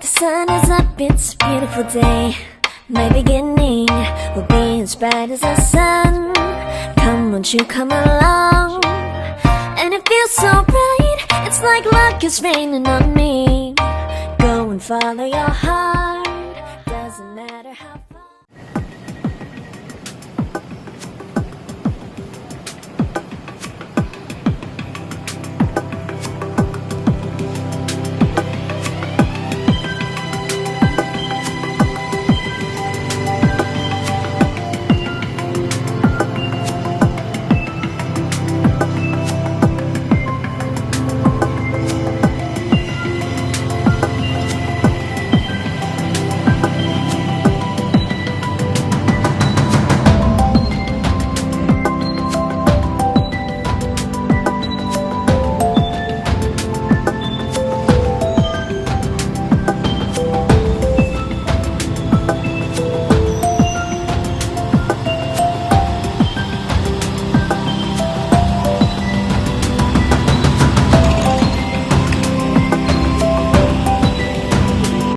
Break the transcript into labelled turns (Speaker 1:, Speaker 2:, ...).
Speaker 1: The sun is up, it's a beautiful day. My beginning will be as bright as the sun. Come, won't you come along? And it feels so bright, it's like luck is raining on me. Go and follow your heart.